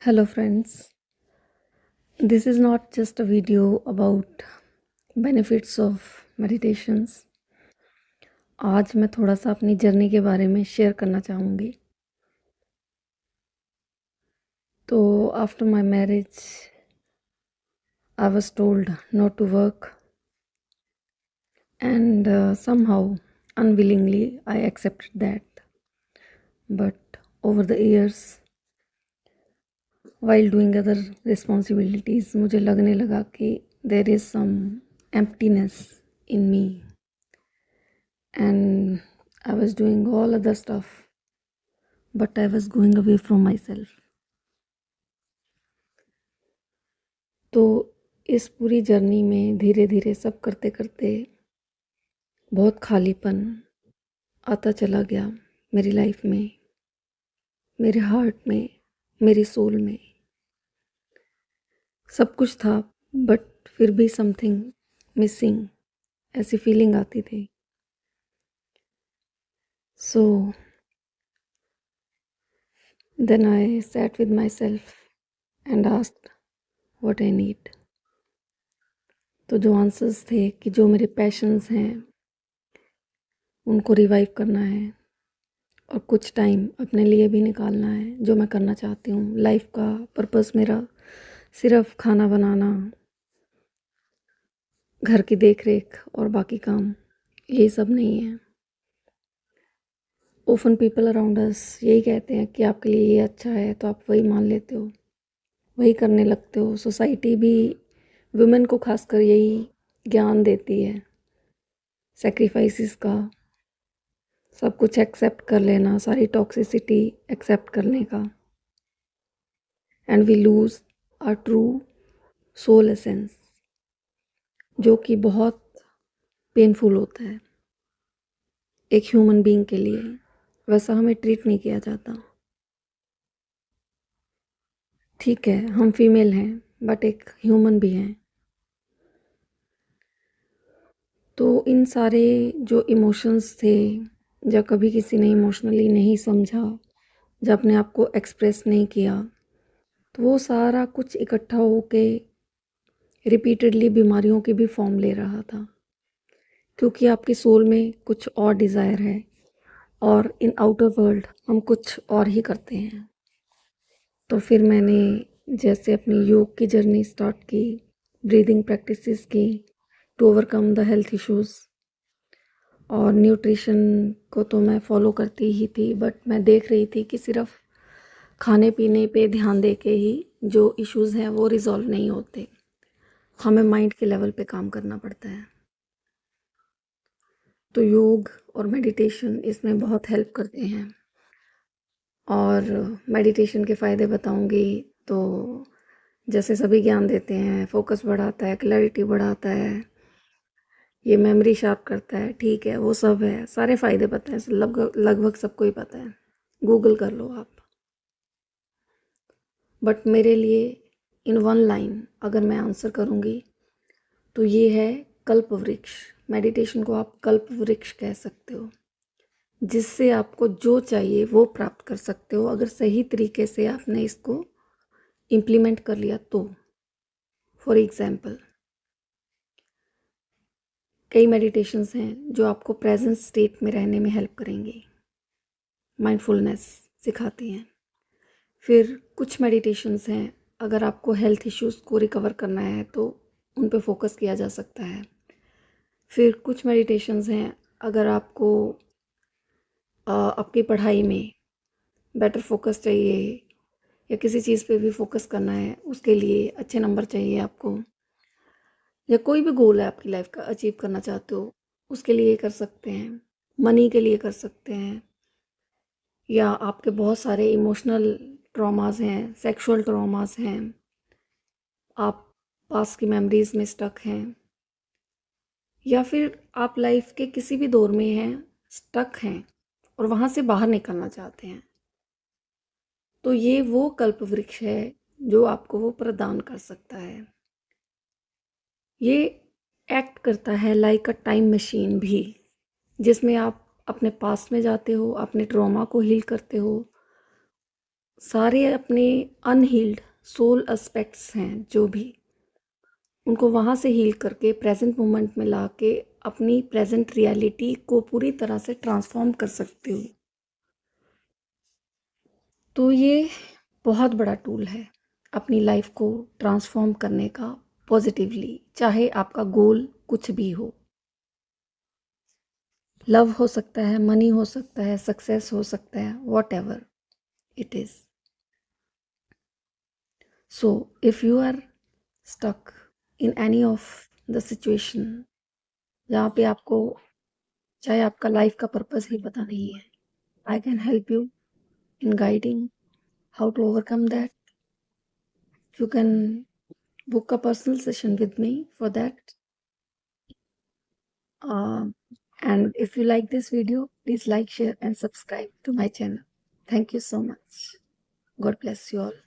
Hello, friends. This is not just a video about benefits of meditations. आज मैं थोड़ा सा अपनी जर्नी के बारे में शेयर करना चाहूँगी। तो after my marriage I was told not to work and somehow unwillingly I accepted that. But over the years while doing other responsibilities मुझे लगने लगा कि there is some emptiness in me. And I was doing all other stuff, but I was going away from myself. तो इस पूरी journey में धीरे धीरे सब करते करते बहुत खालीपन आता चला गया मेरी लाइफ में, मेरे हार्ट में, मेरी सोल में। सब कुछ था बट फिर भी समथिंग मिसिंग ऐसी फीलिंग आती थी। So then I sat with myself and asked what I need. तो जो आंसर्स थे कि जो मेरे पैशंस हैं उनको रिवाइव करना है और कुछ टाइम अपने लिए भी निकालना है जो मैं करना चाहती हूँ। लाइफ का पर्पस मेरा सिर्फ खाना बनाना, घर की देख रेख और बाकी काम, यही सब नहीं है। ओफन पीपल अराउंड अस यही कहते हैं कि आपके लिए ये अच्छा है तो आप वही मान लेते हो, वही करने लगते हो। सोसाइटी भी वुमेन को खासकर यही ज्ञान देती है, सेक्रीफाइसेस का, सब कुछ एक्सेप्ट कर लेना, सारी टॉक्सिसिटी एक्सेप्ट करने का। And we lose our true soul essence, जो कि बहुत पेनफुल होता है एक ह्यूमन बीइंग के लिए। वैसा हमें ट्रीट नहीं किया जाता। ठीक है, हम फीमेल हैं बट एक ह्यूमन भी हैं। तो इन सारे जो इमोशंस थे, जब कभी किसी ने इमोशनली नहीं समझा, जब अपने आप को एक्सप्रेस नहीं किया, तो वो सारा कुछ इकट्ठा होके रिपीटेडली बीमारियों की भी फॉर्म ले रहा था, क्योंकि आपकी सोल में कुछ और डिज़ायर है और इन आउटर वर्ल्ड हम कुछ और ही करते हैं। तो फिर मैंने जैसे अपनी योग की जर्नी स्टार्ट की, ब्रीदिंग प्रैक्टिसेस की to overcome the health issues. और न्यूट्रिशन को तो मैं फॉलो करती ही थी, बट मैं देख रही थी कि सिर्फ खाने पीने पे ध्यान दे के ही जो इश्यूज़ हैं वो रिज़ॉल्व नहीं होते, हमें माइंड के लेवल पे काम करना पड़ता है। तो योग और मेडिटेशन इसमें बहुत हेल्प करते हैं। और मेडिटेशन के फ़ायदे बताऊंगी तो जैसे सभी ज्ञान देते हैं, फोकस बढ़ाता है, क्लैरिटी बढ़ाता है, ये मेमोरी शार्प करता है, ठीक है, वो सब है, सारे फ़ायदे पता है, लगभग सबको ही पता है, गूगल कर लो आप। बट मेरे लिए इन वन लाइन अगर मैं आंसर करूँगी तो ये है कल्प वृक्ष। मेडिटेशन को आप कल्प वृक्ष कह सकते हो, जिससे आपको जो चाहिए वो प्राप्त कर सकते हो अगर सही तरीके से आपने इसको इम्प्लीमेंट कर लिया तो। फॉर एग्जाम्पल, कई मेडिटेशंस हैं जो आपको प्रेजेंट स्टेट में रहने में हेल्प करेंगे, माइंडफुलनेस सिखाती हैं। फिर कुछ मेडिटेशंस हैं अगर आपको हेल्थ इश्यूज़ को रिकवर करना है तो उन पे फोकस किया जा सकता है। फिर कुछ मेडिटेशंस हैं अगर आपको आपकी पढ़ाई में बेटर फोकस चाहिए या किसी चीज़ पे भी फोकस करना है, उसके लिए अच्छे नंबर चाहिए आपको, या कोई भी गोल है आपकी लाइफ का अचीव करना चाहते हो, उसके लिए कर सकते हैं। मनी के लिए कर सकते हैं, या आपके बहुत सारे इमोशनल ट्रॉमास हैं, सेक्सुअल ट्रॉमास हैं, आप पास्ट की मेमोरीज में स्टक हैं, या फिर आप लाइफ के किसी भी दौर में हैं, स्टक हैं और वहाँ से बाहर निकलना चाहते हैं, तो ये वो कल्प वृक्ष है जो आपको वो प्रदान कर सकता है। ये एक्ट करता है लाइक अ टाइम मशीन भी, जिसमें आप अपने पास्ट में जाते हो, अपने ट्रॉमा को हील करते हो, सारे अपने अनहील्ड सोल एस्पेक्ट्स हैं जो भी, उनको वहाँ से हील करके प्रेजेंट मोमेंट में ला के अपनी प्रेजेंट रियलिटी को पूरी तरह से ट्रांसफॉर्म कर सकते हो। तो ये बहुत बड़ा टूल है अपनी लाइफ को ट्रांसफॉर्म करने का पॉजिटिवली, चाहे आपका गोल कुछ भी हो। लव हो सकता है, मनी हो सकता है, सक्सेस हो सकता है, whatever it is. So if you are stuck in any of the situation जहाँ पे आपको, चाहे आपका लाइफ का पर्पस ही पता नहीं है, I can help you in guiding how to overcome that. You can book a personal session with me for that. Uh, and if you like this video, please like, share, and subscribe to my channel. Thank you so much. God bless you all.